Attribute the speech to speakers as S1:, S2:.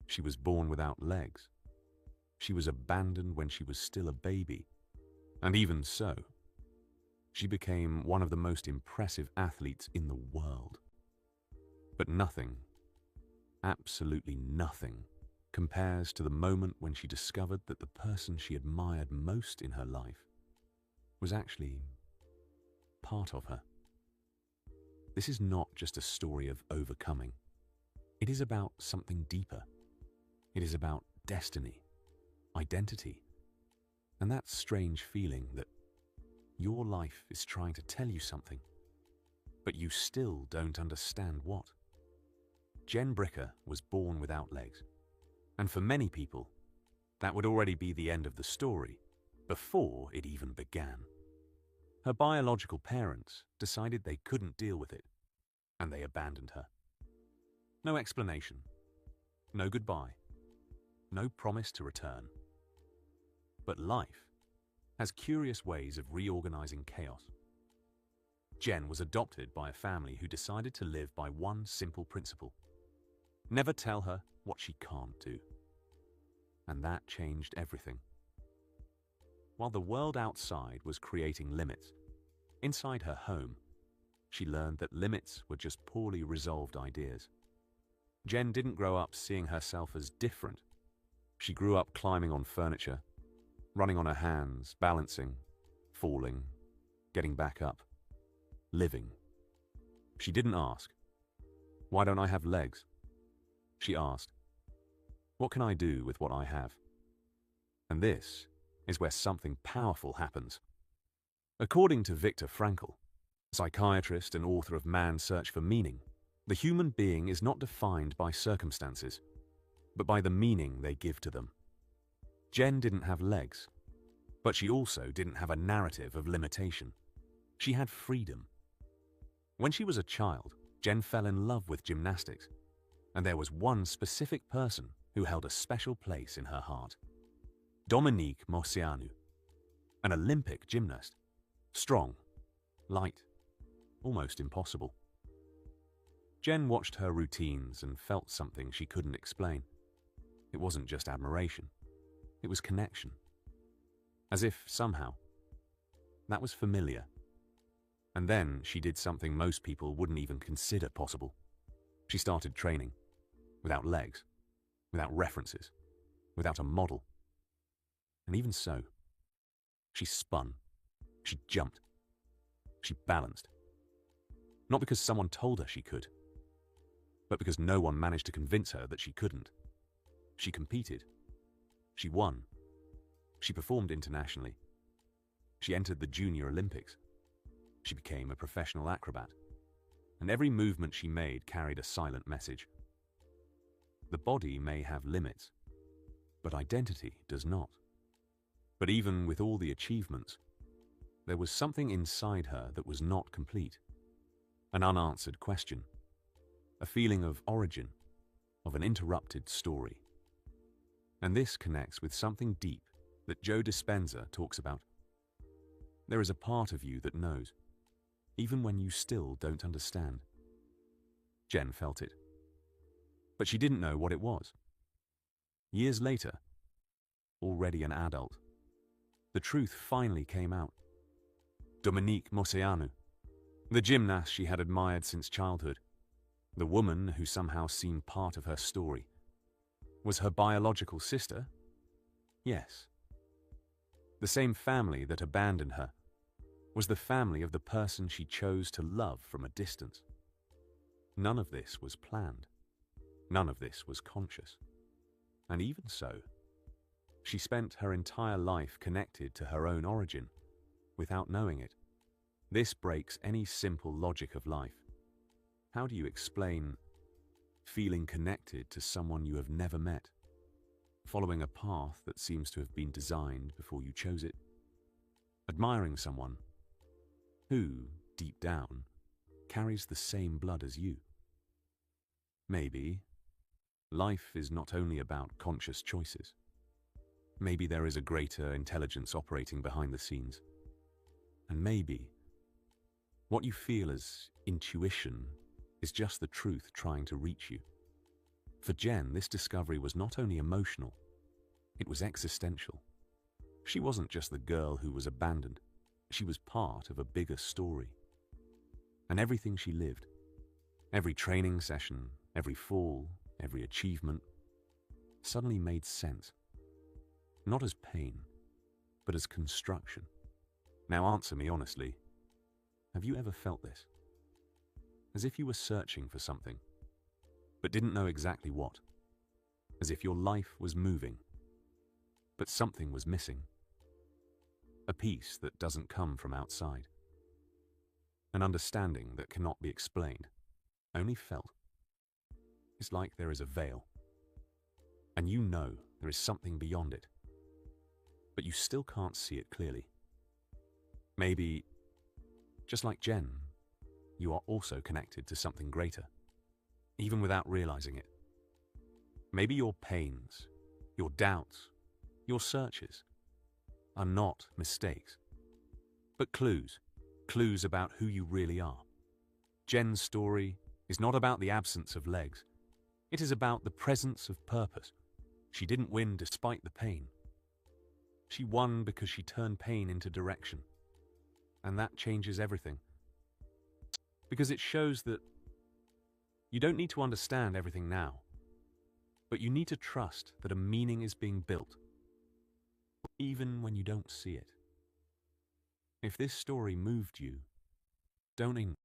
S1: She was born without legs. She was abandoned when she was still a baby. And even so, she became one of the most impressive athletes in the world. But nothing, absolutely nothing, compares to the moment when she discovered that the person she admired most in her life was actually part of her. This is not just a story of overcoming. It is about something deeper. It is about destiny, identity, and that strange feeling that your life is trying to tell you something, but you still don't understand what. Jen Bricker was born without legs, and for many people, that would already be the end of the story before it even began. Her biological parents decided they couldn't deal with it, and they abandoned her. No explanation, no goodbye, no promise to return. But life has curious ways of reorganizing chaos. Jen was adopted by a family who decided to live by one simple principle: never tell her what she can't do. And that changed everything. While the world outside was creating limits, inside her home, she learned that limits were just poorly resolved ideas. Jen didn't grow up seeing herself as different. She grew up climbing on furniture, running on her hands, balancing, falling, getting back up, living. She didn't ask, "Why don't I have legs?" She asked, "What can I do with what I have?" And this is where something powerful happens. According to Viktor Frankl, psychiatrist and author of Man's Search for Meaning, the human being is not defined by circumstances, but by the meaning they give to them. Jen didn't have legs, but she also didn't have a narrative of limitation. She had freedom. When she was a child, Jen fell in love with gymnastics, and there was one specific person who held a special place in her heart. Dominique Moceanu, an Olympic gymnast. Strong, light, almost impossible. Jen watched her routines and felt something she couldn't explain. It wasn't just admiration, it was connection. As if somehow, that was familiar. And then she did something most people wouldn't even consider possible. She started training, without legs, without references, without a model. And even so, she spun, she jumped, she balanced. Not because someone told her she could, but because no one managed to convince her that she couldn't. She competed. She won. She performed internationally. She entered the Junior Olympics. She became a professional acrobat. And every movement she made carried a silent message. The body may have limits, but identity does not. But even with all the achievements, there was something inside her that was not complete. An unanswered question. A feeling of origin, of an interrupted story. And this connects with something deep that Joe Dispenza talks about. There is a part of you that knows, even when you still don't understand. Jen felt it. But she didn't know what it was. Years later, already an adult, the truth finally came out. Dominique Moceanu, the gymnast she had admired since childhood, the woman who somehow seemed part of her story, was her biological sister? Yes. The same family that abandoned her was the family of the person she chose to love from a distance. None of this was planned. None of this was conscious. And even so, she spent her entire life connected to her own origin, without knowing it. This breaks any simple logic of life. How do you explain feeling connected to someone you have never met, following a path that seems to have been designed before you chose it, admiring someone who, deep down, carries the same blood as you? Maybe life is not only about conscious choices. Maybe there is a greater intelligence operating behind the scenes. And maybe what you feel as intuition is just the truth trying to reach you. For Jen, this discovery was not only emotional, it was existential. She wasn't just the girl who was abandoned. She was part of a bigger story. And everything she lived, every training session, every fall, every achievement, suddenly made sense. Not as pain, but as construction. Now answer me honestly. Have you ever felt this? As if you were searching for something, but didn't know exactly what. As if your life was moving, but something was missing. A piece that doesn't come from outside. An understanding that cannot be explained, only felt. It's like there is a veil, and you know there is something beyond it, but you still can't see it clearly. Maybe, just like Jen, you are also connected to something greater, even without realizing it. Maybe your pains, your doubts, your searches are not mistakes, but clues about who you really are. Jen's story is not about the absence of legs. It is about the presence of purpose. She didn't win despite the pain. She won because she turned pain into direction. And that changes everything. Because it shows that you don't need to understand everything now, but you need to trust that a meaning is being built, even when you don't see it. If this story moved you, don't ignore